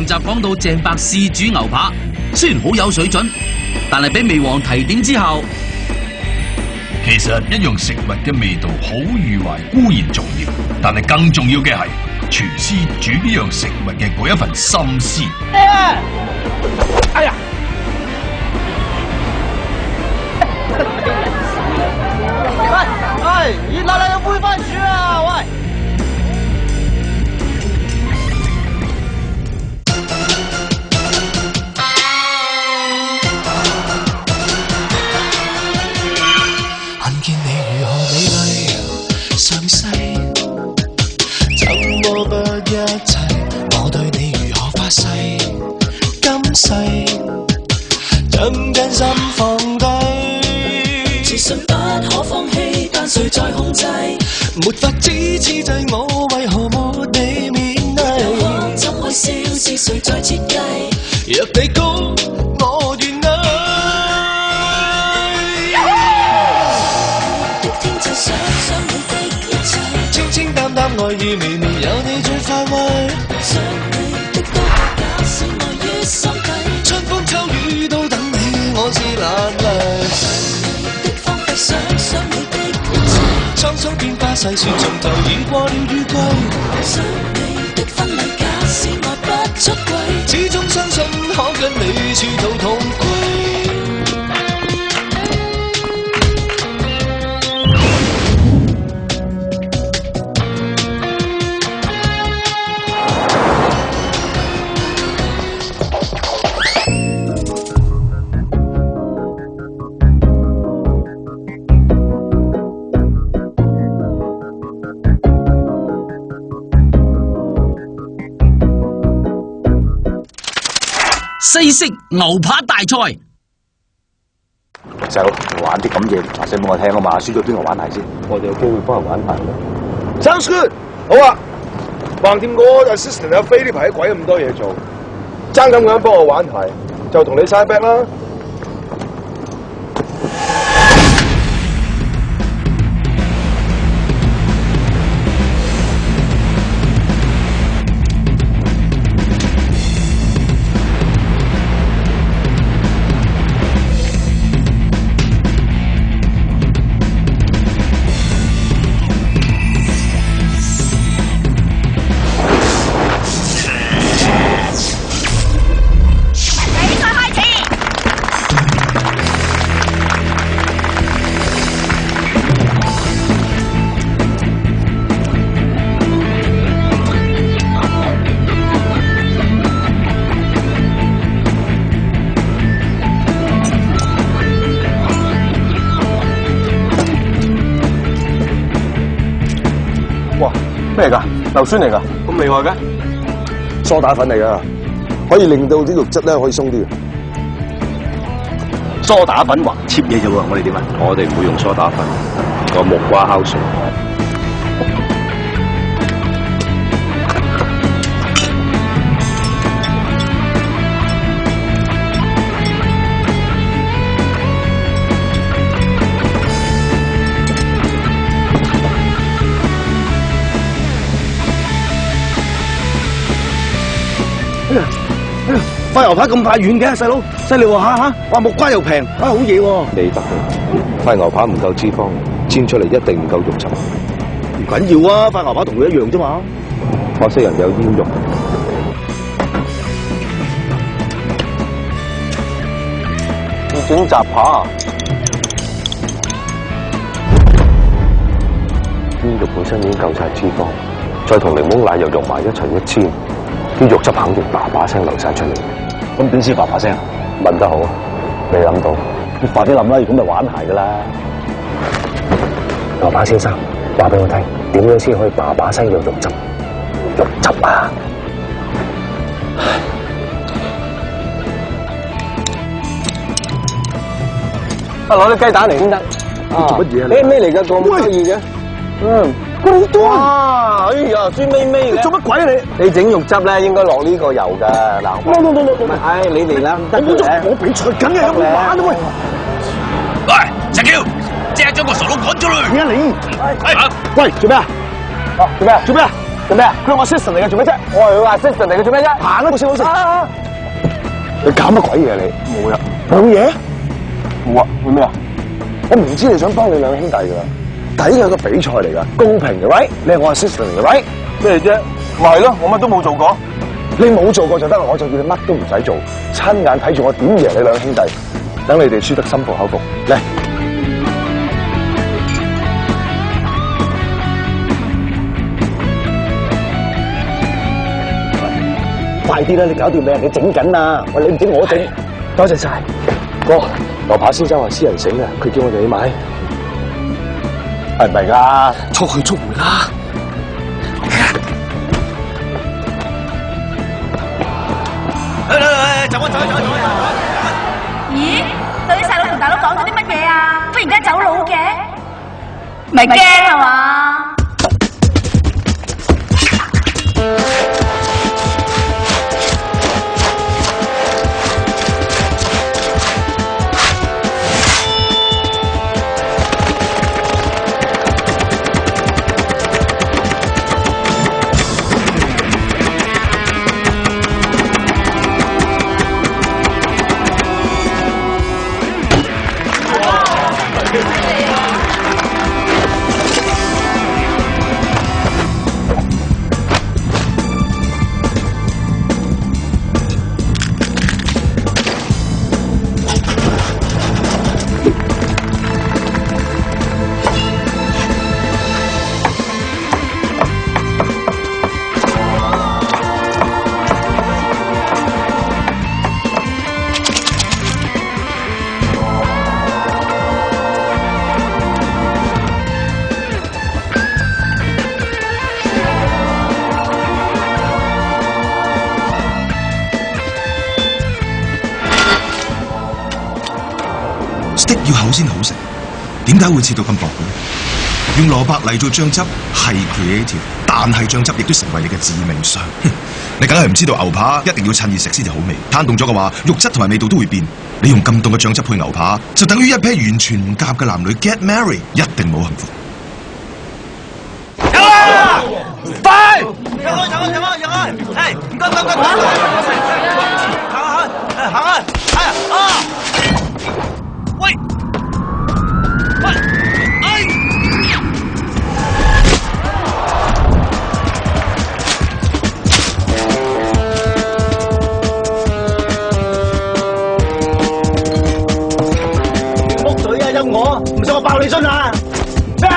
集講到鄭白試煮牛扒，雖然好有水準，但係俾味王提點之後，其實一樣食物嘅味道好與壞固然重要，但係更重要嘅係廚師煮呢樣食物嘅嗰一份心思。哎呀！喂，熱辣辣嘅煨番薯啊！喂！看見你如何美麗上世，怎麼不一齊？我對你如何發誓？今世怎將心放低？自信不可放棄，但誰在控制？沒法子刺制我，為何沒你勉勵？怎會笑是誰在設計？若你高，我願捱。天就想想你的一切，清清淡淡愛意微微有你最快慰。想你的都可假使愛於心底，春風秋雨都等你，我是難離。想你的荒廢，想你的一切，滄桑變化細說從頭已過了雨季。想你的婚禮，假使愛不出軌，始終相信可跟你殊途同歸。西式牛扒大賽，細佬玩啲咁嘢，話聲俾我聽啊嘛！輸咗邊個玩題先？我哋有機會幫人玩題。Sounds good，好啊！橫掂我 assistant 阿飛呢排鬼咁多嘢做，爭咁樣幫我玩題，就同你 side back 啦。哇，咩嚟㗎？硫酸嚟㗎？咁厲害嘅？梳打粉嚟㗎，可以令到啲肉質咧可以鬆啲。梳打粉話切嘢啫喎，我哋點啊？我哋唔會用梳打粉，個木瓜酵素。塊牛扒咁快軟嘅，細佬，犀利喎嚇！哇，木瓜又平，啊好嘢喎！你得嘅，塊牛扒唔夠脂肪，煎出嚟一定唔夠肉汁。唔緊要啊，塊牛扒同佢一樣啫嘛。可惜人有煙肉。要整雜扒啊！煙肉本身已經夠晒脂肪，再同檸檬奶油融埋一齊一煎，啲肉汁肯定叭叭聲流晒出嚟。咁點先叭叭聲啊？問得好，未諗到。你快啲諗啦，如果咪玩鞋噶啦。牛扒先生，話俾我聽，點樣先可以叭叭聲有肉汁？肉汁啊！攞啲雞蛋嚟先得。做乜嘢啊？咩嚟㗎？咁得意嘅？咁多啊！哎呀，酸味味嘅。做乜鬼啊你？你整肉汁咧，應該落呢個油㗎。嗱，唉，你嚟啦，唔得嘅。我比賽緊嘅，有冇玩啊喂？喂，石橋，即刻將個傻佬趕出去！點解你？係喂，做咩啊？做咩啊？做咩啊？做咩啊？佢係我 assistant 嚟嘅，做咩啫？我係佢 assistant 嚟嘅，做咩啫？行啦，冇事冇事。你搞乜鬼嘢啊你？冇呀，冇嘢？冇啊，做咩啊？我唔知你想幫你兩兄弟噶，但係呢個係個比賽嚟噶，公平嘅 right？你係我 assistant 嚟嘅 right？咩啫？咪係咯，我乜都冇做過。你冇做過就得啦，我就叫你乜都唔使做，親眼睇住我點贏你兩兄弟，等你哋輸得心服口服。嚟！快啲啦！你搞掂未？你整緊啊！喂，你唔整我整。多謝晒，哥。羅扒先生話私人醒啊，佢叫我哋去買。係唔係㗎？速去速回啦！走啊！咦？對細佬同大佬講咗啲乜嘢啊？忽然間走佬嘅，咪驚係嘛？要厚先好食，點解會切到咁薄嘅咧？用蘿蔔嚟做醬汁係 creative， 但係醬汁亦都成為你嘅致命傷。你梗係唔知道牛扒一定要趁熱食先至好味，攤凍咗嘅話，肉質同埋味道都會變。你用咁凍嘅醬汁配牛扒，就等於一批完全唔夾嘅男女 get married， 一定冇幸福。快！讓開！哎，唔該，行啊！哎呀啊！喂！木嘴啊，陰我，唔想我爆你樽啊！咩？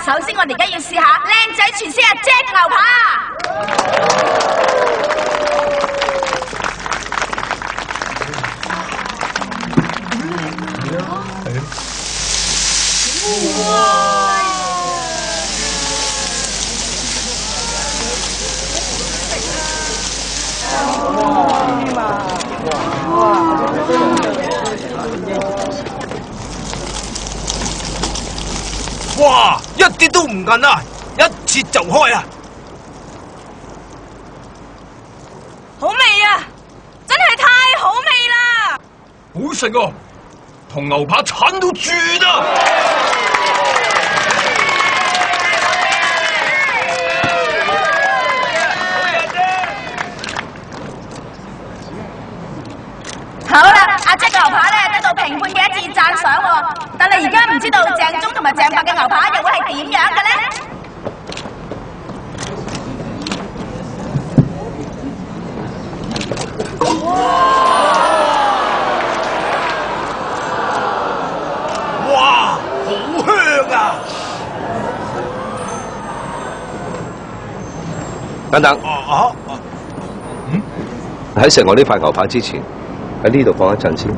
首先，我哋而家要試下靚仔廚師阿 Jack 牛哇！一啲都唔韌啊，一切就開啊！好味啊！真係太好味啦！好食啊，同牛扒鏟到轉啊！好啦，阿姐嘅牛扒咧得到評判嘅一致讚賞喎，但係而家唔知道鄭忠同埋鄭伯嘅牛扒又會係點樣嘅咧？哇，好香啊！等等，喺食我呢塊牛扒之前，喺呢度放一陣先。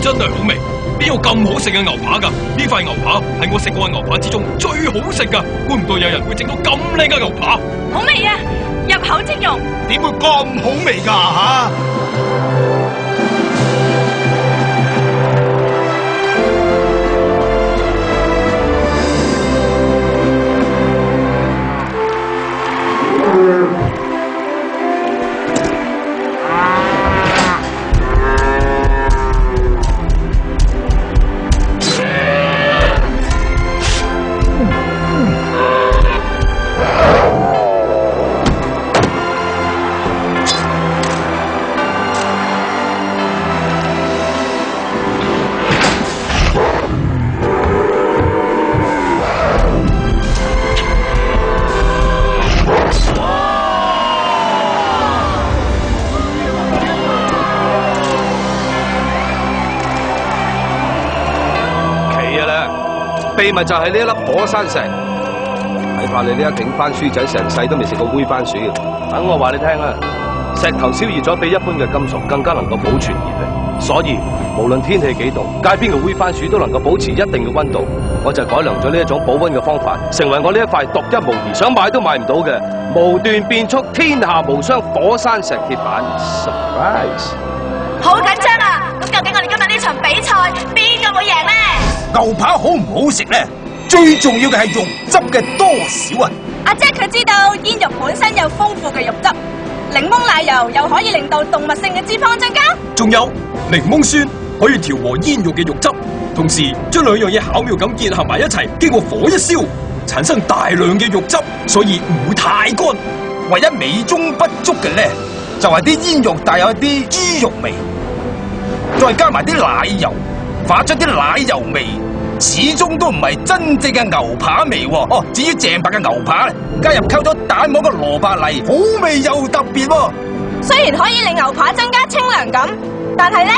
真係好味，邊有咁好食嘅牛扒㗎？呢塊牛扒係我食過嘅牛扒之中最好食㗎，估唔到有人會整到咁靚嘅牛扒。好味啊，入口即溶。點會咁好味㗎吓？秘密就係呢一粒火山石，睇怕你呢一挺番薯仔成世都未食過煨番薯。等我話你聽啦，石頭燒熱咗比一般嘅金屬更加能夠保存熱力，所以無論天氣幾凍，街邊嘅煨番薯都能夠保持一定嘅溫度。我就改良咗呢一種保溫嘅方法，成為我呢一塊獨一無二、想買都買唔到嘅無段變速天下無雙火山石鐵板。Surprise！ 好緊張啊！咁究竟我哋今日呢場比賽邊個會贏咧？牛扒好唔好食咧？最重要嘅係肉汁嘅多少啊！阿姐佢知道煙肉本身有豐富嘅肉汁，檸檬奶油又可以令到動物性嘅脂肪增加，仲有檸檬酸可以調和煙肉嘅肉汁，同時將兩樣嘢巧妙咁結合埋一齊，經過火一燒，產生大量嘅肉汁，所以唔會太乾。唯一美中不足嘅咧，就係啲煙肉帶有一啲豬肉味，再加埋啲奶油，發出啲奶油味，始終都唔係真正嘅牛扒味喎。哦，至於鄭伯嘅牛扒咧，加入溝咗蛋黃嘅蘿蔔泥，好味又特別喎。雖然可以令牛扒增加清涼感，但係咧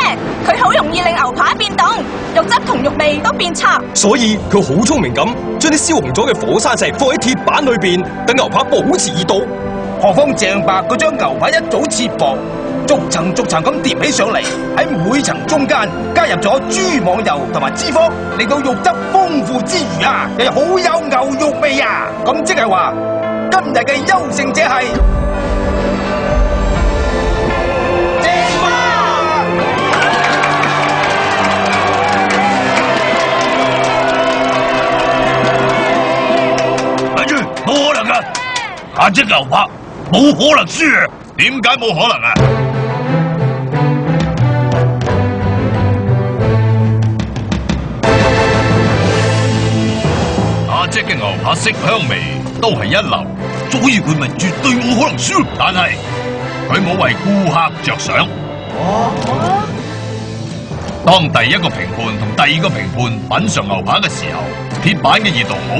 佢好容易令牛扒變凍，肉汁同肉味都變差。所以佢好聰明咁，將啲燒紅咗嘅火山石放喺鐵板裏邊，等牛扒保持熱度。何況鄭伯佢將牛扒一早切薄，逐層逐層咁疊起上嚟，喺每層中間加入咗豬網油同埋脂肪，令到肉汁豐富之餘啊，又好有牛肉味啊！咁即係話今日嘅優勝者係鄭伯。咪住，冇可能噶！下隻牛扒冇可能輸啊！點解冇可能啊？阿姐嘅牛扒色香味都係一流，所以佢咪絕對冇可能輸。但係佢冇為顧客着想。當第一個評判同第二個評判品嘗牛扒嘅時候，鐵板嘅熱度好，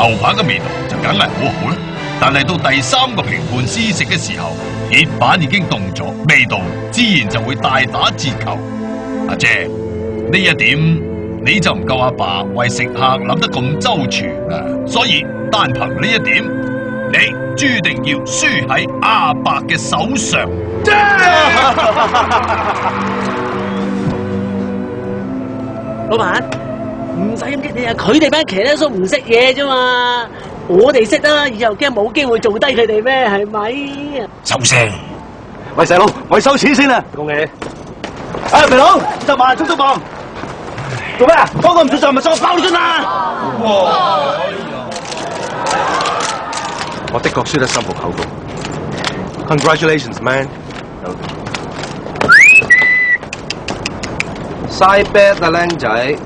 牛扒嘅味道就梗係好好啦。但係到第三個評判試食嘅時候，鐵板已經凍咗，味道自然就會大打折扣。阿姐，呢一點你就唔夠阿爸為食客諗得咁周全啊！所以單憑呢一點，你注定要輸喺阿伯嘅手上。老闆，唔使咁激氣啊！佢哋班騎呢叔唔識嘢啫嘛，我哋識啊！以後驚冇機會做低佢哋咩？係咪？收聲！喂，細佬，我收錢先啊！恭喜！哎，肥佬，執埋速速磅，做咩啊？嗰個唔做就咪收包你樽啦！我的確輸得心服口服。Congratulations, man！ 嘥 bet 啊，僆仔！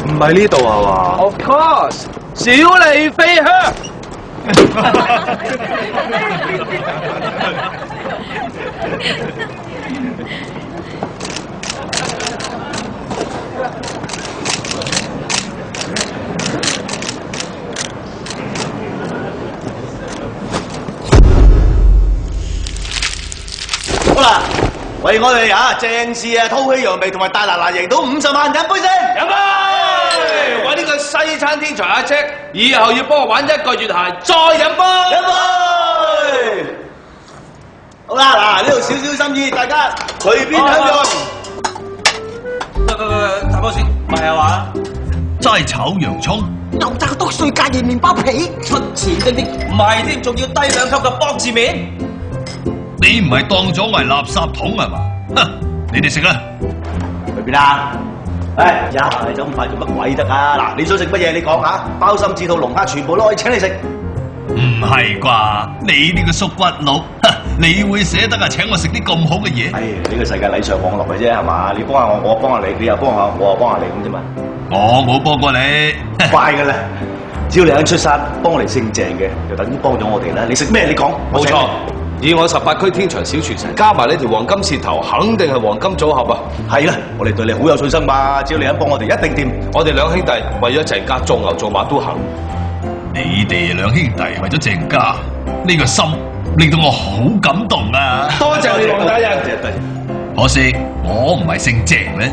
唔係呢度係嘛 Of course， 小李飛香。好啦，為我哋鄭氏吐氣揚眉同埋大拿拿贏到50萬，飲杯先！飲杯！我呢個西餐天才阿戚，以後要幫我玩1個月鞋，再飲杯！飲杯！好啦，嗱，呢度少少心意，大家隨便享用。大波士，唔係啊嘛？齋炒洋葱，油炸篤碎隔夜麵包皮，出前啲啲，唔係添，仲要低2級嘅卜字面。你唔係當咗我係垃圾桶係嘛？哼！你哋食啦。去邊啊？走咁快做乜鬼得啊？嗱，你想食乜嘢？你講下，鮑參、指肚、龍蝦，全部都可以請你食。唔係啩？你呢個縮骨佬，你會捨得請我食啲咁好嘅嘢？呢個世界禮尚往來嘅啫，係嘛？你幫下我，我幫下你，你又幫下我，又幫下你咁啫嘛。我冇幫過你，快噶啦！只要你肯出山幫我哋姓鄭嘅，就等於幫咗我哋啦。你食咩？你講。冇錯，以我18區天長小廚神，加埋呢條黃金切頭，肯定係黃金組合啊！係啦，我哋對你好有信心嘛。只要你肯幫我哋，一定掂。我哋兩兄弟為咗鄭家做牛做馬都行。你哋兩兄弟為咗鄭家，呢個心令到我好感動啊！多謝你黃大人。可惜我唔係姓鄭咧。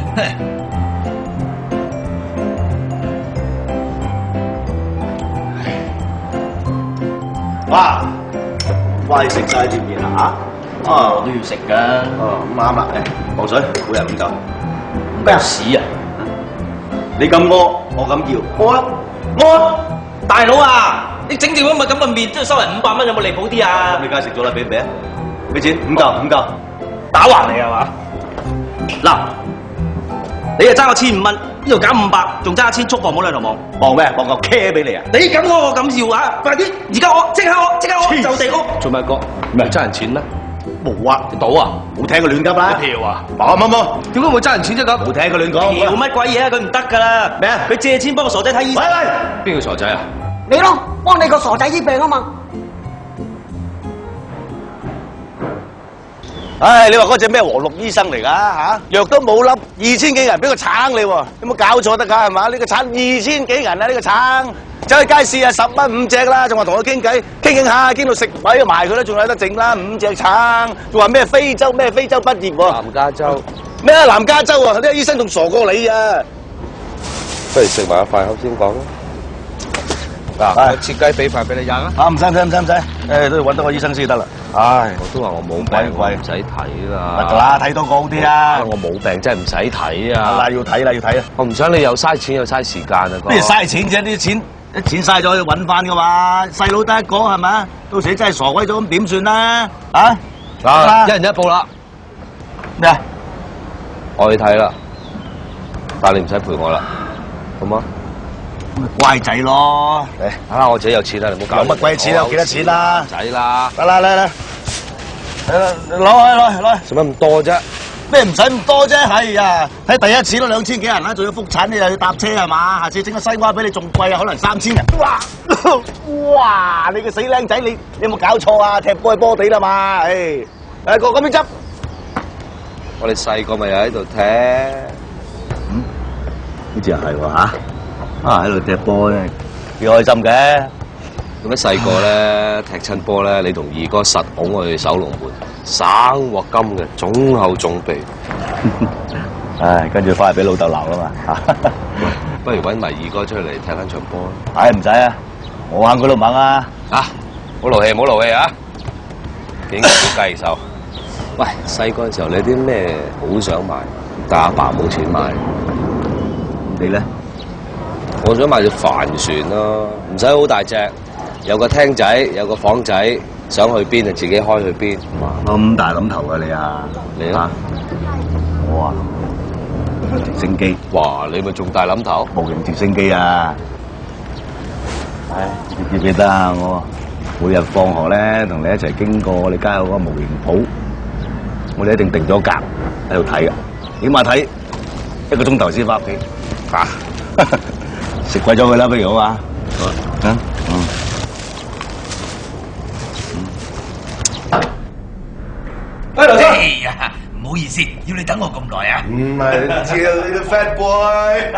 哇！你食晒碟麵啦嚇？我都要食噶。咁啱啦，磅水，每人5嚿。咩屎啊？你咁屙，我咁叫，屙啦，屙！大佬啊，你整條咁嘅麵都要收人500蚊，有冇離譜啲啊？咁你梗係食咗啦，俾唔俾啊？俾錢5嚿，打橫你係嘛？嗱，你就爭我1500蚊，呢度減500，仲爭1000，速磅冇兩頭望。磅咩？磅嚿茄俾你啊！你咁屙我咁要啊！快啲，而家屙，即刻屙，就地屙。做咩哥？唔係爭人錢咩？冇啊！賭啊！冇聽佢亂噏啦！票啊！冇，點解會爭人錢啫咁？冇聽佢亂講。票乜鬼嘢啊？佢唔得噶啦！咩啊？佢借錢幫個傻仔睇醫生。喂！邊個傻仔啊？你咯，幫你個傻仔醫病啊嘛！唉，你話嗰隻咩和綠醫生嚟㗎嚇？藥都冇粒，2000幾銀俾個橙你喎，有冇搞錯得㗎係嘛？呢個橙2000幾銀啊！呢個橙，走去街市10蚊5隻啦，仲話同佢傾偈，傾下傾到食位埋佢啦，仲有得剩啦5隻橙，仲話咩非洲畢業喎？南加州咩啊？南加州啊！呢個醫生仲傻過你啊！不如食埋一塊口先講啦。嗱，我切雞髀塊俾你扔啊！唔使，都要揾到個醫生先得啦。唉，我都話我冇病，貴唔使睇啦。得啦，睇多個好啲啊！我冇病真係唔使睇啊！嗱，要睇啊！我唔想你又嘥錢又嘥時間啊！咩嘥錢啫？啲錢嘥咗要揾翻噶嘛？細佬得一個係咪？到時真係傻鬼咗咁點算啦？一人一部啦。咩啊？我去睇啦，但你唔使陪我啦，好嗎？乖仔咯，我自己有錢啦，你唔好搞。有乜鬼錢啊？有幾多錢啦？唔使啦，得啦，嚟，攞。使乜咁多啫？咩唔使咁多啫？係啊，睇第一次都2000幾人啦，仲要復產，你又要搭車係嘛？下次整個西瓜俾你仲貴啊，可能3000人。哇！你個死僆仔，你有冇搞錯啊？踢波係波地啦嘛，個咁樣執。我哋細個咪又喺度踢，好似又係喎嚇。喺度踢波咧，幾開心嘅。咁樣細個咧踢親波咧，你同二哥實拱我去守龍門，省鑊金嘅，總後重備。唉，跟住翻嚟俾老豆鬧啦嘛。不如揾埋二哥出嚟踢翻場波。唉，唔使啊，我肯佢都唔肯啊。唔好勞氣啊！幾個小計手。喂，細個嘅時候你有啲咩好想買，但阿爸冇錢買？你咧？我想買隻帆船咯，唔使好大隻，有個廳仔，有個房仔，想去邊就自己開去邊。咁大諗頭啊你啊！你啊？我啊，直升機。哇！你咪仲大諗頭？模型直升機啊！唉。你記唔記得啊？我每日放學咧，同你一齊經過我哋街口嗰個模型鋪，我哋一定定咗格喺度睇噶，起碼睇1個鐘頭先翻屋企。啊，食鬼咗佢啦，不如好嘛？哎，劉生。哎呀，唔好意思，要你等我咁耐啊！唔係，知啊，你個 fat boy。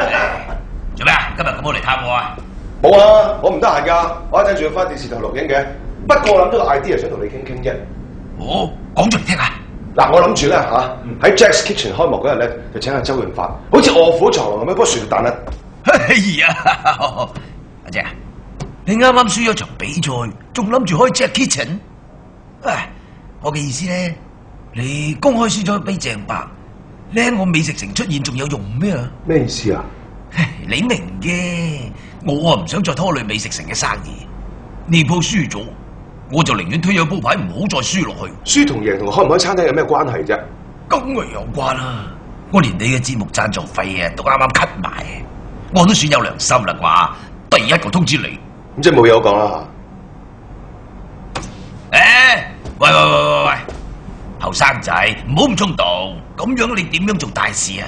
做咩啊？今日咁好嚟探我啊？冇啊，我唔得閒㗎，我一陣仲要翻電視台錄影嘅。不過我諗咗個 idea 想同你傾傾啫。哦，講出嚟聽下。嗱，我諗住咧喺 Jack's Kitchen 開幕嗰日咧，就請阿周潤發，好似臥虎藏龍咁樣，幫薯條彈啊！哎呀，阿姐，你啱啱輸咗場比賽，仲諗住開 Jack's Kitchen？唉，我嘅意思咧，你公開輸咗俾鄭伯，你喺我美食城出現仲有用咩啊？咩意思啊？你明嘅，我啊唔想再拖累美食城嘅生意。呢鋪輸咗，我就寧願推咗鋪牌，唔好再輸落去。輸同贏同開唔開餐廳有咩關係啫？梗係有關啦！我連你嘅節目贊助費啊都啱啱 cut 埋，我都算有良心啦啩。第一個通知你，咁即係冇嘢好講啦喂，後生仔唔好咁衝動，咁樣你點樣做大事啊？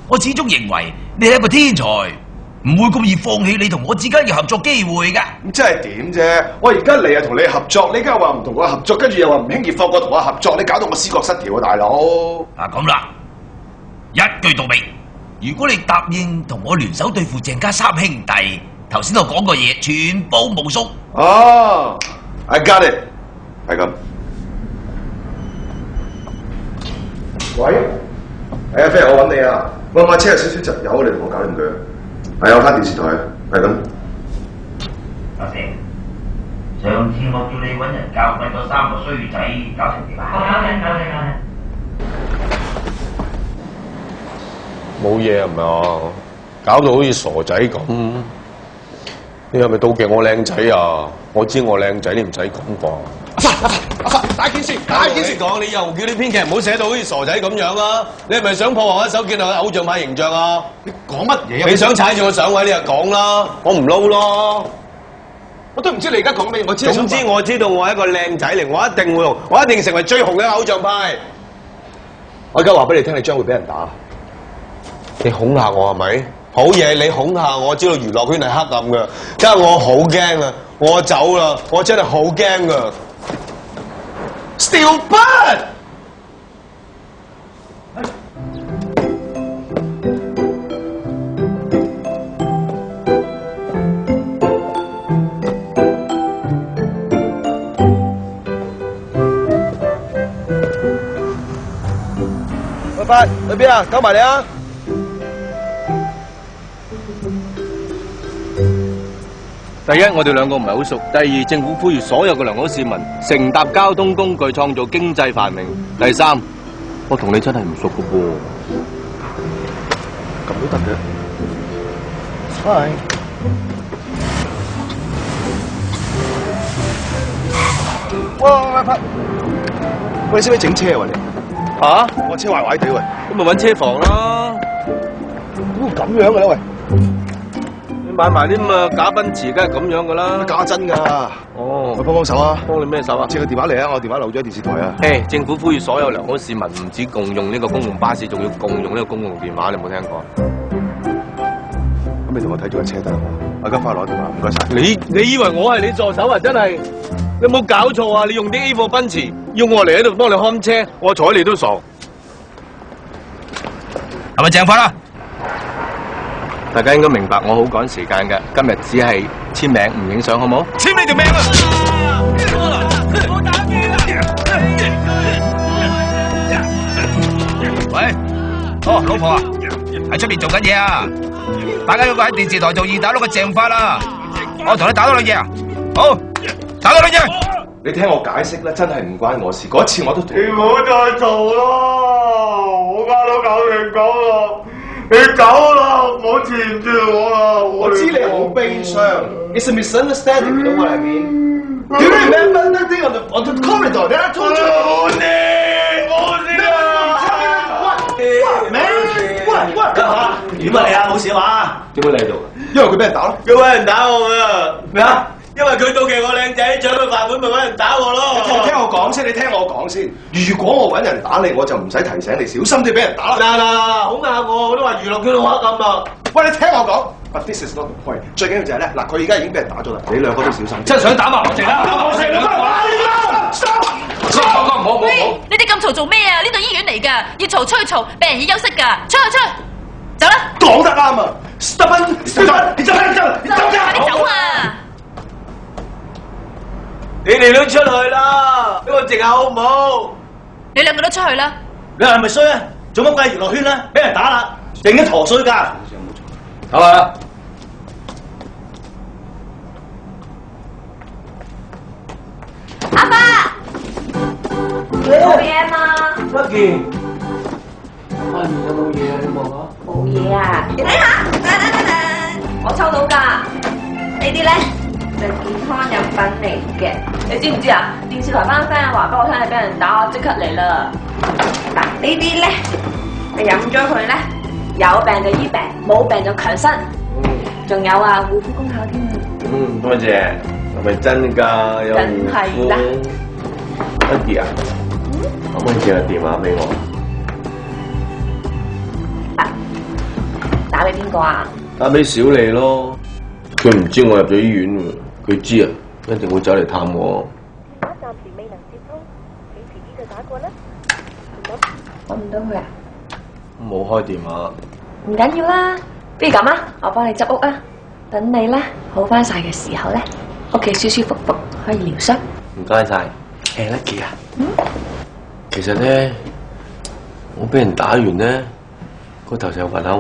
我始終認為你係一個天才，唔會咁易放棄你同我之間嘅合作機會㗎。咁即係點啫？我而家嚟啊同你合作，你而家話唔同我合作，跟住又話唔輕易放過同我合作，你搞到我思覺失調啊，大佬！嗱咁啦，一句到尾，如果你答應同我聯手對付鄭家三兄弟，頭先我講嘅嘢全部無數。哦，I got it， 係咁。喂，係啊，飛我揾你啊！我買車有少少窒油，你同我搞掂佢。係有翻電視台，係咁。阿成，上次我叫你揾人教訓嗰3個衰仔，搞成點啊？冇嘢係咪啊？搞到好似傻仔咁。你係咪妒忌我靚仔啊？我知我靚仔，你唔使講啩。阿發，大件事講，你又叫啲編劇唔好寫到好似傻仔咁樣啊！你係咪想破壞我手建立偶像派形象啊？你講乜嘢啊？你想踩住我上位，你就講啦，我唔撈咯。我都唔知你而家講咩，我知。總之我知道我係一個靚仔嚟，我一定會紅，我一定成為最紅嘅偶像派。我而家話俾你聽，你將會俾人打。你恐嚇我係咪？好嘢，你恐嚇我，知道娛樂圈係黑暗嘅，家我好驚啊！我走啦，我真係好驚噶。Stupid！ 喂，發去邊啊？搞埋你啊！第一，我哋兩個唔係好熟；第二，政府呼籲所有嘅良好市民乘搭交通工具，創造經濟繁榮；第三，我同你真係唔熟㗎噃。咁都得嘅。Hi。喂，你識唔識整車啊？你嚇？我車壞壞地喂。咁咪揾車房啦。點會咁樣嘅咧？喂！買埋啲咁嘅假奔馳，梗係咁樣噶啦。假真㗎。哦，我幫手啊！幫你咩手啊？借個電話嚟啊！我電話漏咗喺電視台啊。誒，政府呼籲所有良好市民唔止共用呢個公共巴士，仲要共用呢個公共電話，你有冇聽過？咁你同我睇住架車得啦，我而家翻去攞電話，唔該晒。你以為我係你助手啊？真係，你有冇搞錯啊？你用啲 A 貨奔馳，要我嚟喺度幫你看車，我睬你都傻。係咪鄭發啦？大家應該明白，我好趕時間嘅，今日只係簽名唔影相，好冇？簽你條命啊！我打機啦！喂，哦，老婆啊，喺出邊做緊嘢啊！大家有個喺電視台做二打六嘅鄭發啦，我同你打多兩嘢啊！好，打多兩嘢。你聽我解釋啦，真係唔關我事。嗰次我都你唔好再做啦，我家都搞成咁啦。你走啦，唔好纏住我啦！我知你好悲傷。It's a misunderstanding. You know what I mean? Do you remember that thing on the corridor that I told you? 我知啊！喂，點啊你啊？冇事啊嘛？點解你喺度？因為佢俾人打咯。佢揾人打我啊！咩啊？因為佢妒忌我靚仔，搶佢飯碗，咪揾人打我咯。你聽我講先，你聽我講先。如果我揾人打你，我就唔使提醒你，小心啲俾人打啦。嗱，好硬我都話娛樂圈好黑暗啊！喂，你聽我講。But this is not the point。最緊要就係咧，嗱，佢而家已經俾人打咗啦，你兩個都小心。真想打埋我哋啦！我哋兩個唔好！喂，你哋咁嘈做咩啊？呢度醫院嚟㗎，要嘈出去嘈，病人要休息㗎。出去，走啦！講得啱啊 ！Stephen， 你走！快啲走啊！你哋都出去啦，俾我靜下好唔好？你兩個都出去啦！你係咪衰啊？做乜鬼娛樂圈啦？俾人打啦，成日陀衰㗎。好啦，阿爸，冇嘢嘛？乜件？阿兒有冇嘢啊？你望下。冇嘢啊！你睇下，我抽到㗎。呢啲咧就健康飲品嚟嘅，你知唔知啊？電視台班 friend 話俾我聽，你俾人打，我即刻嚟啦。嗱，呢啲咧你飲咗佢咧，有病就醫病，冇病就強身。仲有啊，護膚功效添啊！多謝，係咪真㗎？有梗係啦。Andy啊，可唔可以借個電話俾我？打俾邊個啊？打俾小麗咯。佢唔知我入咗醫院喎，佢知啊，一定會走嚟探我。電話暫時未能接通，請遲啲再打過啦。揾唔到佢啊？冇開電話。唔緊要啦，不如咁啊，我幫你執屋啊，等你咧好翻晒嘅時候咧，屋企舒舒服服可以療傷。唔該晒。Lucky 啊，其實咧，我俾人打完咧，個頭就暈下，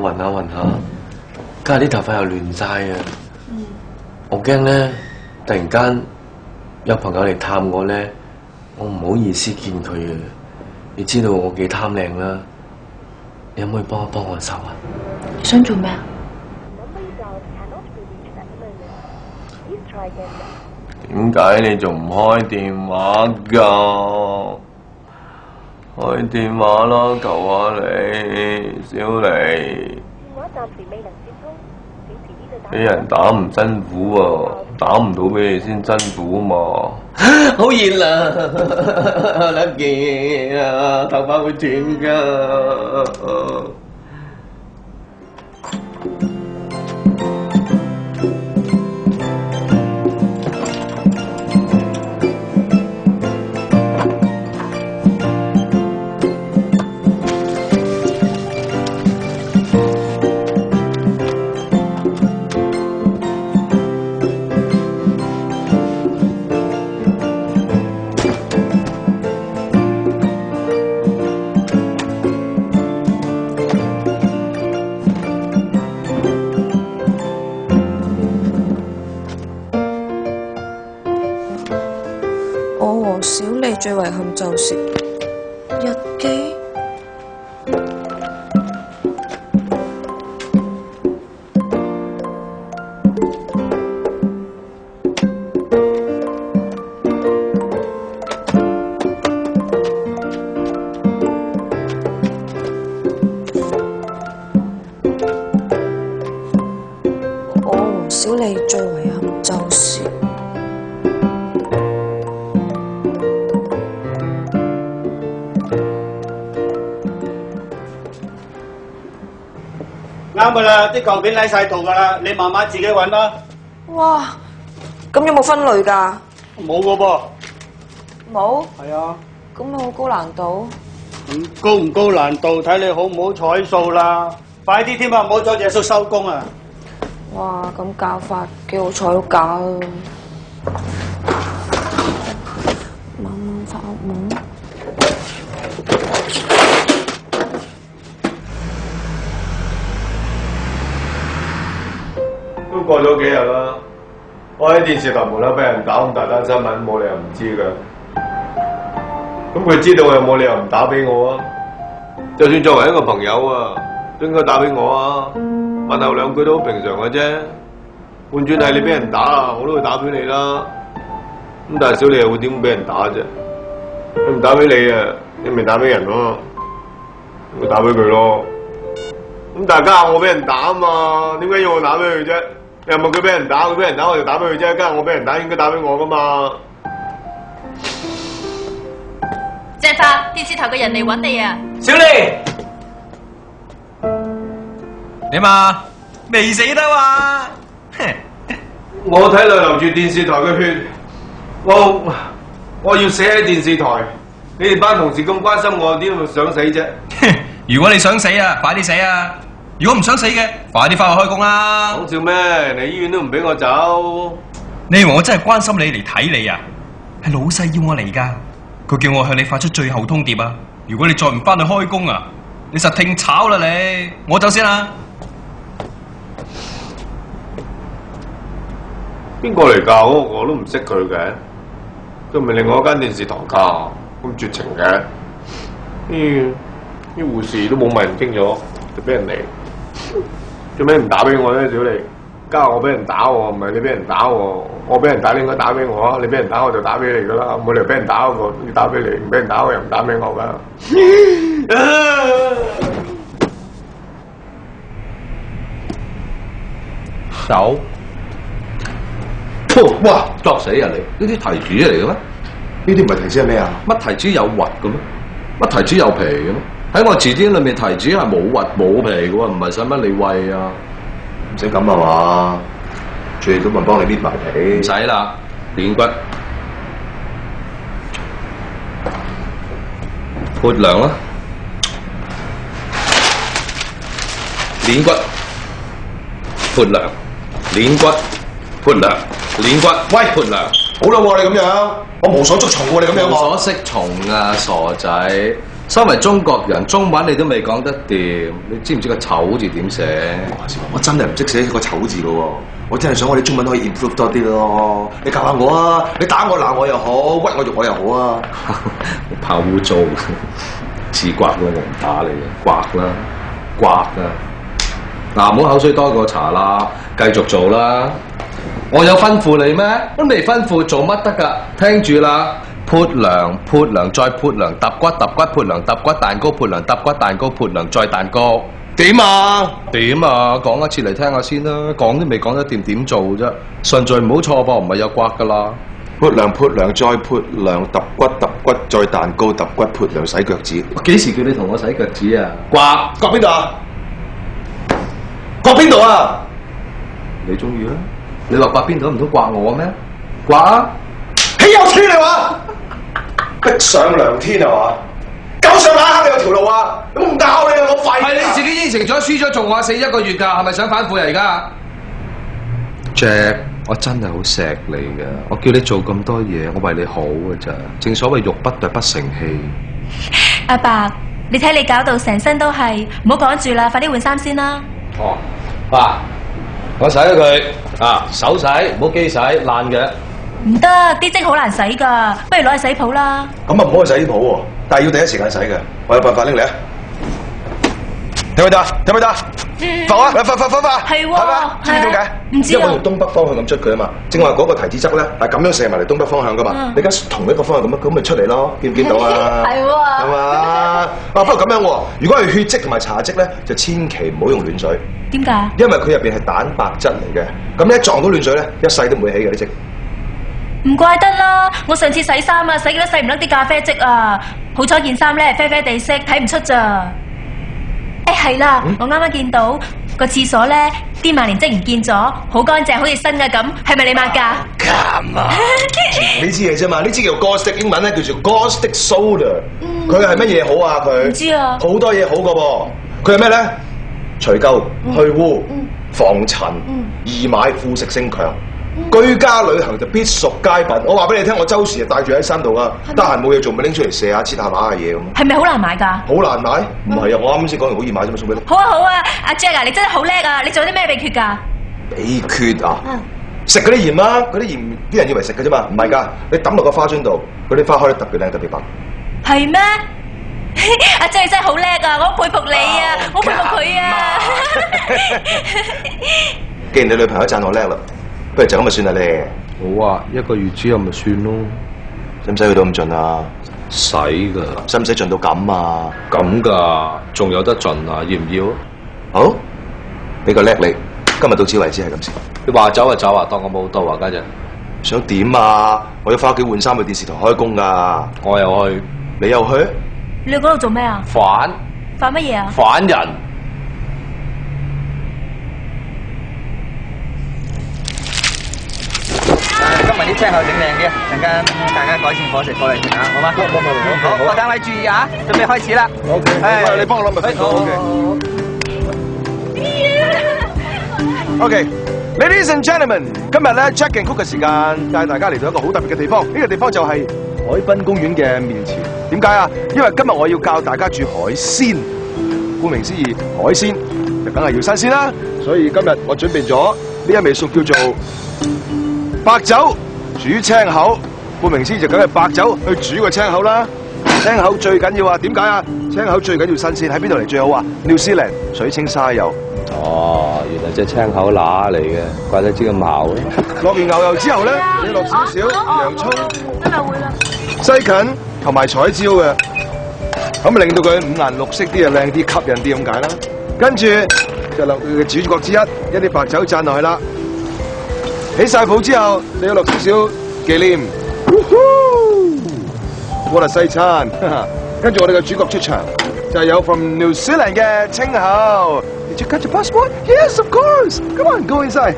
加上啲頭髮又亂晒啊！我驚咧，突然間有朋友嚟探我咧，我唔好意思見佢啊！你知道我幾貪靚啦，你可唔可以幫我手啊？你想做咩啊？點解你仲唔開電話㗎？開電話啦，求下你，小麗。電話暫時未能接通，請遲啲再打。俾人打唔辛苦喎，打唔到俾你先辛苦嘛。好熱啦，Lucky啊，頭髮會斷㗎。小麗最遺憾就是日記。我和小麗最遺憾就是啱噶啦，啲舊片喺晒度噶啦，你慢慢自己揾啦。哇，咁有冇分類㗎？冇噶噃。冇？係啊。咁咪好高難度？高唔高難度睇你好唔好彩數啦。快啲添啊，唔好阻住阿叔收工啊！哇，咁教法幾好彩都假啊！晚晚發惡夢。都過咗幾日啦，我喺電視台門口俾人打咁大單新聞，冇理由唔知噶。咁佢知道我又冇理由唔打俾我啊！就算作為一個朋友啊，都應該打俾我啊！問候兩句都好平常嘅啫。換轉係你俾人打啊，我都會打俾你啦。咁但係小麗又會點會俾人打啫？佢唔打俾你啊，你咪打俾人咯，我打俾佢咯。咁大家我俾人打啊嘛，點解要我打俾佢啫？你又問佢俾人打，佢俾人打我就打俾佢啫，梗係我俾人打應該打俾我噶嘛。鄭發，電視台嘅人嚟揾你啊！小麗，點啊？未死得嘛？我睇落流住電視台嘅血，我要死喺電視台。你哋班同事咁關心我，點會想死啫？如果你想死啊，快啲死啊！如果唔想死嘅，快啲翻去開工啦！講笑咩？嚟醫院都唔俾我走。你以為我真係關心你嚟睇你啊？係老細要我嚟噶，佢叫我向你發出最後通牒啊！如果你再唔翻去開工啊，你實聽炒啦你！我走先啦。邊個嚟教我都唔識佢嘅，都唔係另外一間電視台教，咁絕情嘅。啲護士都冇問人清楚，就俾人嚟。做咩唔打俾我咧，小麗？家下我俾人打我，唔係你俾人打我。我俾人打你應該打俾我啊！你俾人打我就打俾你噶啦，冇理由俾人打我要打俾你，唔俾人打我又唔打俾我噶。手，哇！作死啊你！呢啲提子嚟嘅咩？呢啲唔係提子係咩啊？乜提子有核嘅咩？乜提子有皮嘅咩？喺我字典裏面，提子係冇核冇皮嘅喎，唔係使乜你餵啊？唔使咁啊嘛，最多咪幫你搣埋皮。唔使啦，鏈骨潑涼啦，鏈骨潑涼，鏈骨潑涼，鏈骨喂潑涼。好啦喎，你咁樣，我無所捉蟲喎，你咁樣無所適從啊，傻仔！身為中國人，中文你都未講得掂，你知唔知個醜字點寫？我真係唔識寫個醜字噶喎，我真係想我啲中文可以 improve 多啲咯。你教下我啊，你打我鬧我又好，屈我辱我又好啊。你怕污糟，似刮我唔打你嘅，刮啦，刮啦。嗱，唔好口水多過茶啦，繼續做啦。我有吩咐你咩？都未吩咐，做乜得㗎？聽住啦。潑涼，潑涼，再潑涼，揼骨揼骨，潑涼揼骨，蛋糕潑涼，揼骨蛋糕，潑涼再蛋糕。點啊？點啊？講一次嚟聽下先啦，講都未講得掂，點做啫？順序唔好錯噃，唔係有刮噶啦。潑涼潑涼再潑涼，揼骨揼骨再蛋糕，揼骨潑涼洗腳趾。我幾時叫你同我洗腳趾啊？刮刮邊度啊？刮邊度啊？你中意啦。你落刮邊度唔通刮我咩？刮啊！豈有此理話！逼上梁天係嘛？狗上哪坑有條路啊！咁唔教你啊，我廢！係你自己應承咗，輸咗仲話死1個月㗎，係咪想反悔啊？而家 Jack， 我真係好錫你嘅，我叫你做咁多嘢，我為你好嘅咋。正所謂肉不對不成器。阿伯，你睇你搞到成身都係，唔好講住啦，快啲換衫先啦。哦，爸，我洗咗佢啊，手洗，唔好機洗，爛嘅。唔得，啲精好難洗噶，不如攞去洗鋪啦。咁啊唔好去洗衣鋪喎，但係要第一時間洗嘅。我有辦法拎嚟啊！睇咪得？睇咪得？浮啊！浮！係喎，知唔知點解？唔知啊。因為我用東北方向咁捽佢啊嘛。正話嗰個提子汁咧係咁樣射埋嚟東北方向噶嘛。你而家同一個方向咁咪出嚟咯，見唔見到啊？係喎。係嘛？啊不過咁樣喎，如果係血跡同埋茶跡咧，就千祈唔好用暖水。點解？因為佢入邊係蛋白質嚟嘅，咁一撞到暖水咧，一世都唔會起嘅啲跡。唔怪得啦，我上次洗衫啊，洗幾多洗唔甩啲咖啡漬啊，好彩件衫咧啡啡地色，睇唔出咋。誒係啦，我啱啱見到個廁所咧啲萬年漬唔見咗，好乾淨，好似新嘅咁，係咪你抹㗎？咁啊，呢支嘢啫嘛，呢支叫 caustic， 英文咧叫做 caustic soda，佢係乜嘢好啊？佢唔知啊，好多嘢好㗎噃，佢係咩咧？除垢、去污、防塵、易買、腐蝕性強。居家旅行就必屬佳品。我話俾你聽，我周時就帶住喺身度啊，得閒冇嘢做咪拎出嚟射下、切下拿下嘢咁。係咪好難買㗎？好難買？唔係啊，我啱啱先講完好易買啫嘛，送俾你。好啊好啊，阿 Jack 啊，你真係好叻啊！你做啲咩秘訣㗎？秘訣啊？食嗰啲鹽啦，嗰啲鹽啲人以為食嘅啫嘛，唔係㗎，你抌落個花樽度，嗰啲花開得特別靚特別白。係咩？阿 Jack 真係好叻啊！我好佩服你啊，我佩服佢啊！既然你女朋友讚我叻啦。不如就咁咪算啦你。好啊，1個月之後咪算咯。使唔使去到咁盡啊？使噶。使唔使盡到咁啊？咁噶，仲有得盡啊？要唔要？好，俾個叻你，今日到此為止係咁先。你話走就走啊，當我冇到啊，家姐。想點啊？我要翻屋企換衫去電視台開工㗎。我又去，你又去？你去嗰度做咩啊？反乜嘢啊？反人。今日啲青口整靚啲，陣間大家改善伙食過嚟食下，好嗎？好，各單位注意啊，準備開始啦。OK，你幫我攞咪OK，Ladies and gentlemen， 今日咧 Jack and Cook 嘅時間帶大家嚟到一個好特別嘅地方，呢個地方就係海濱公園嘅面前。點解啊？因為今日我要教大家煮海鮮。顧名思義，海鮮就梗係要新鮮啦。所以今日我準備咗呢一味餸叫做白酒煮青口。顧名思義就梗係白酒去煮個青口啦。青口最緊要啊，點解啊？青口最緊要新鮮，喺邊度嚟最好啊？New Zealand 水清沙幼。哦，原來隻青口乸嚟嘅，怪得知咁姣咧。落完牛油之後咧，你落少少洋葱、今日會啦。西芹同埋彩椒嘅，咁令到佢五顏六色啲啊，靚啲、吸引啲咁解啦。跟住就落佢嘅主角之一啲白酒灒落去啦。起晒泡之後，你要落少少忌廉。我哋西餐，跟住我哋嘅主角出場，就係有 from New Zealand 嘅青口。Did you cut your passport? Yes, of course. Come on, go inside.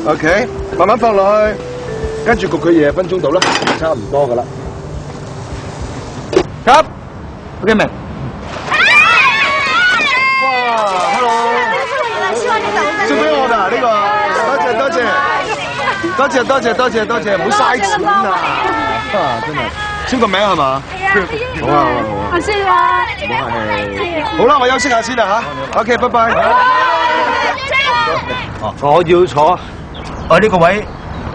OK， 慢慢放落去，跟住焗佢20分鐘到啦，差唔多噶啦。Cut。OK， 明。哇 ，Hello。送俾我㗎呢個，多謝，唔好嘥錢啊！真係。簽個名係嘛？好啊，阿師啊，好啦，我休息下先啦吓。OK， 拜拜。我要坐。呢個位，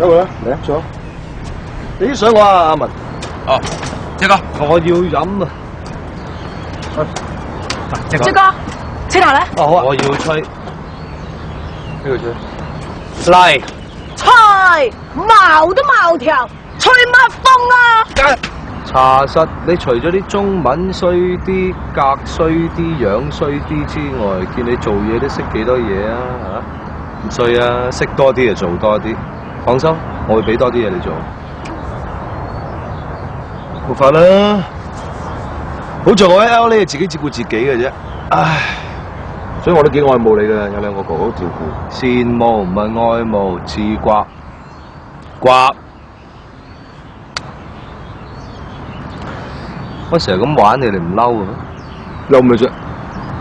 有冇啊？嚟啊，坐。你啲水我啊，阿文。哦，這個。我要飲啊。朱哥，車頭咧？哦，好啊。我要吹。呢個吹。嚟。吹，矛都矛條，吹乜風啊？查實你除咗啲中文衰啲、格衰啲、樣衰啲之外，見你做嘢都識幾多嘢啊？嚇唔衰啊！識多啲就做多啲。放心，我會俾多啲嘢你做。冇法啦，好在我喺 LA 自己照顧自己嘅啫。唉，所以我都幾愛慕你嘅，有兩個哥哥照顧。羨慕唔係愛慕，自刮刮。我成日咁玩你哋唔嬲嘅咩？嬲咩啫？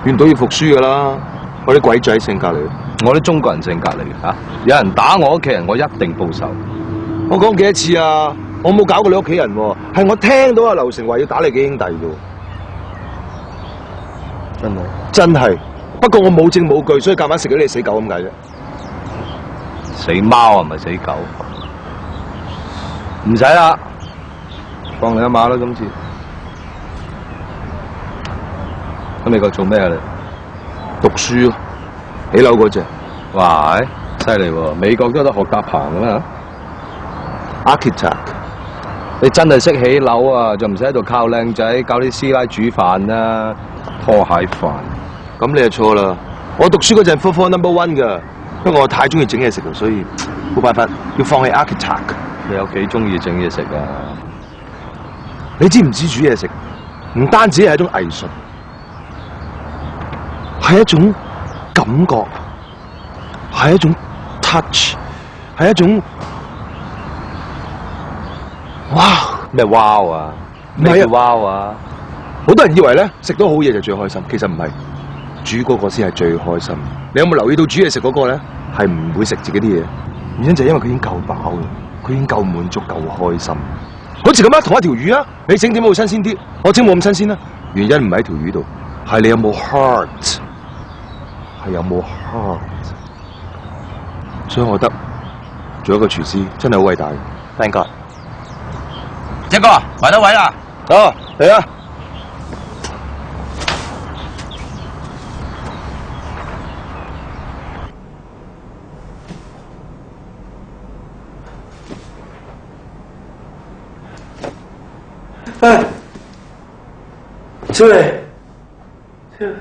願賭要服輸噶啦，我啲鬼仔性格嚟嘅，我啲中國人性格嚟嘅嚇。有人打我屋企人，我一定報仇。我講幾多次啊？我冇搞過你屋企人喎，係我聽到阿劉成話要打你幾兄弟啫。真係，不過我冇證冇據，所以夾硬食咗你死狗咁解啫。死貓啊，唔係死狗。唔使啦，放你一馬啦，今次。喺美國做咩啊？你讀書咯，起樓嗰隻。哇，犀利喎！美國都有得學搭棚噶啦。Architect， 你真係識起樓啊，就唔使喺度靠靚仔教啲師奶煮飯啦，拖鞋飯。咁你就錯啦！我讀書嗰陣 4 number 1噶，不過我太中意整嘢食啦，所以冇辦法要放棄 Architect。你有幾中意整嘢食啊？你知唔知煮嘢食唔單止係一種藝術？係一種感覺，係一種 touch， 係一種哇咩 wow 啊？咩叫 wow 啊？好多人以為咧食到好嘢就最開心，其實唔係，煮嗰個先係最開心。你有冇留意到煮嘢食嗰個咧係唔會食自己啲嘢？原因就係因為佢已經夠飽啦，佢已經夠滿足、夠開心。好似咁啊，同一條魚啊，你整點會新鮮啲？我整冇咁新鮮啦。原因唔喺條魚度，係你有冇 heart。係有冇 heart， 所以我覺得做一個廚師真係好偉大。Thank God。一哥埋到位啦，好嚟啊！哎，出嚟，出嚟。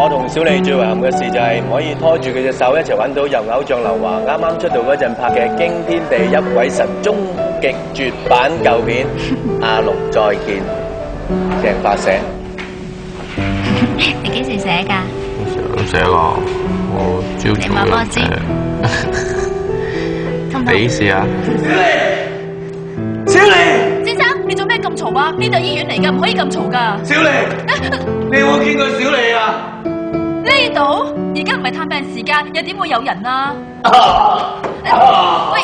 我同小莉最遺憾嘅事就係唔可以拖住佢隻手一齊揾到由偶像劉華啱啱出道嗰陣拍嘅驚天地泣鬼神終極絕版舊片《阿龍再見》鄭發寫。你幾時寫㗎？想寫啦，我朝早你話我知。你試下。小莉，先生，你做咩咁嘈啊？呢度醫院嚟㗎，唔可以咁嘈㗎。小莉，你有冇見過小莉啊？呢度而家唔係探病時間，又點會有人啊？喂，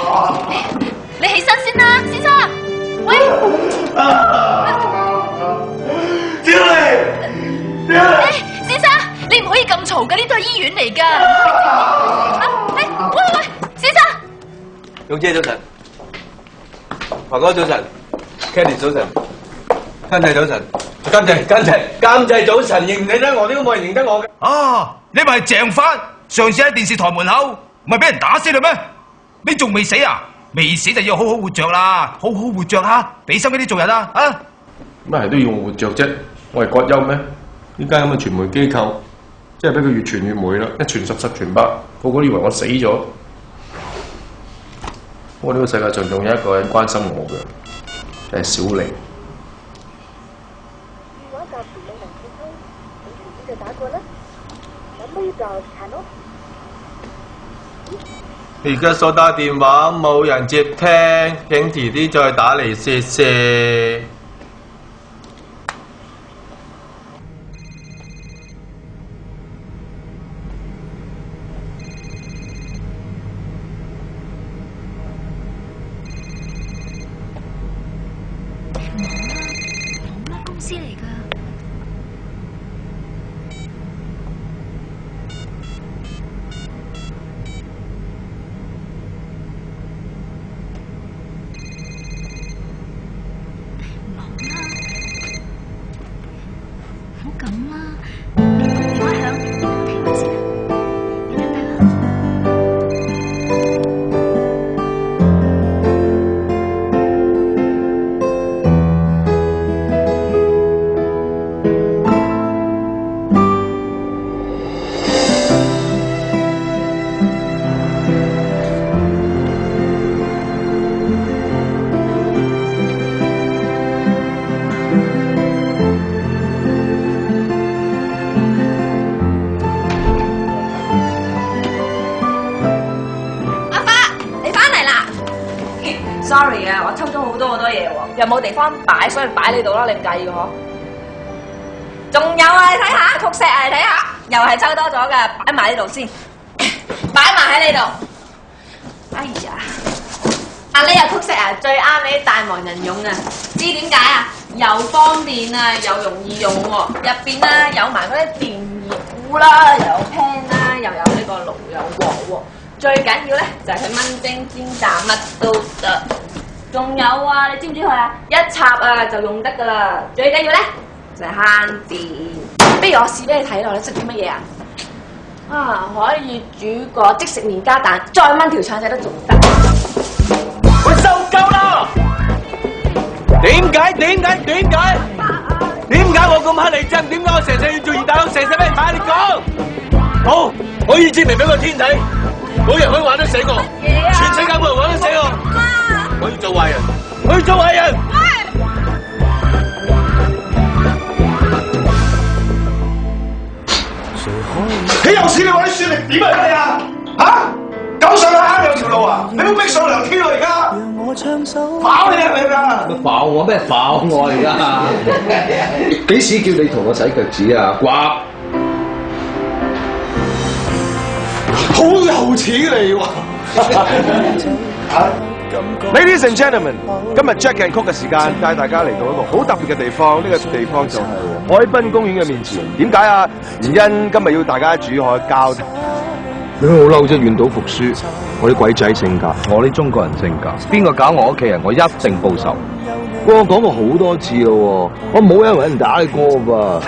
你起身先啦，先生。喂，小莉，先生，你唔可以咁嘈㗎，呢度係醫院嚟㗎。喂，先生。玉姐早晨，華哥早晨 ，Candy 早晨，監製早晨，監製早晨，認唔認得我？點解冇人認得我嘅？啊！你咪係鄭發，上次喺電視台門口，唔係俾人打死啦咩？你仲未死啊？未死就要好好活着啦，好好活着啊！俾心機啲做人啊！啊！乜係都要我活着啫？我係葛優咩？呢間咁嘅傳媒機構，真係俾佢越傳越霉啦！一傳十傳百，個個都以為我死咗。不過呢個世界上仲有一個人關心我嘅，就係小莉。電話暫時未能接通，請遲啲再打過啦。能不要談咯？而家所打電話冇人接聽，請遲啲再打嚟謝謝。公司嚟㗎。唔好咁啦，電話響，聽下先。你等等啊。Sorry 啊，我抽咗好多嘢喎，又冇地方擺，所以擺呢度咯，你唔介意嘅嗬？仲有啊，你睇下曲石啊，你睇下，又係抽多咗㗎，擺埋呢度先，擺埋喺呢度。哎呀，啊呢個曲石啊，最啱你啲大忙人用啊，知點解啊？又方便啊，又容易用喎，入邊咧有埋嗰啲電熱壺啦，又有 pan 啦，又有呢個爐有鑊喎。最緊要咧就係佢燜蒸煎炸乜都得，仲有啊，你知唔知佢啊？一插啊就用得噶啦。最緊要咧就係慳電。不如我試俾你睇落，你識啲乜嘢啊？啊，可以煮個即食麵加蛋，再燜條腸仔都仲得。喂，收夠啦！點解我咁乞你憎？點解我成世要做二大佬，成世俾人打？你講好，我意志明俾個天睇。冇人可以玩得死我，全世界冇人玩得死我。我要做壞人，我要做壞人。豈有此理！我啲雪力點啊你啊？嚇！狗上下啱兩條路啊！你冇逼上兩天啊而家！跑你啊你啊！乜爆我咩？爆我而家！幾時叫你同我洗腳趾啊？刮！好有此理喎 Ladies and gentlemen， 今日 Jack and Coke 嘅時間帶大家嚟到一個好特別嘅地方，呢個地方就係海濱公園嘅面前。點解啊？原因今日要大家煮海膠。你好嬲啫，願賭服輸。我啲鬼仔性格，我啲中國人性格，邊個搞我屋企人，我一定報仇。我講過好多次咯，我冇因為人打你過噃。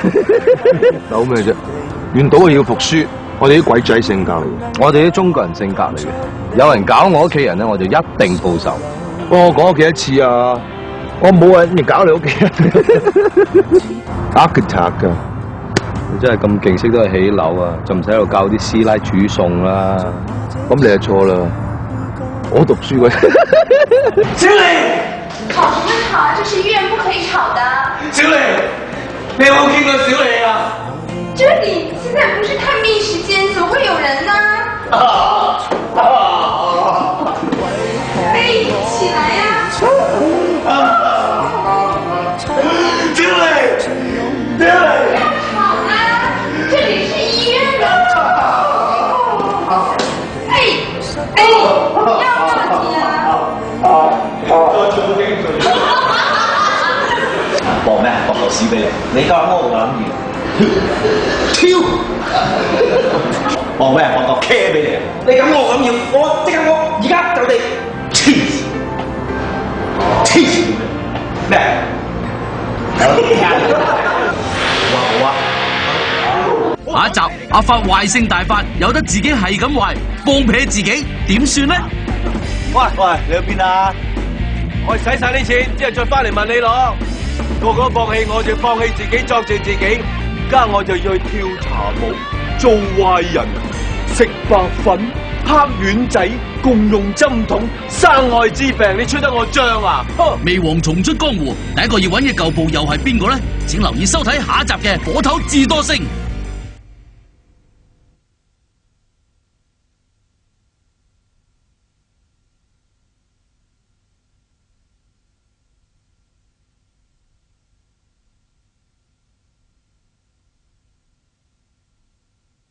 扭咩啫？願賭要服輸，我哋啲鬼仔性格嚟嘅，我哋啲中國人性格嚟嘅。有人搞我屋企人咧，我就一定報仇。我講咗幾多次啊？我冇人搞你屋企人，打佢拆噶。你真係咁勁，識得去起樓啊？就唔使喺度教啲師奶煮餸啦。咁你就錯啦，我讀書嘅。小麗，吵什麼吵？這是醫院不可以吵的。小麗，你有冇見過小麗啊？這裡現在不是探秘時間，怎麼會有人呢？哎，起來呀！小麗，小麗。这里是医院的。哎，要報警啊！搏咩？搏嚿屎俾你，你夠膽我夠膽要？跳！搏咩？搏個 K 俾你，你敢我敢要？我即刻我而家就地黐線咩？好啊！下一集阿發壞性大發，有得自己係咁壞，放撇自己點算呢？喂，你去邊啊？我使晒啲錢，之後再翻嚟問你攞。個個放棄我，就放棄自己，作賤自己。而家我就要去跳茶舞，做壞人，食白粉，黑丸仔，共用針筒，生愛滋病，你吹得我脹啊！未王重出江湖，第一個要揾嘅舊部又係邊個呢？請留意收睇下一集嘅《火頭智多星》。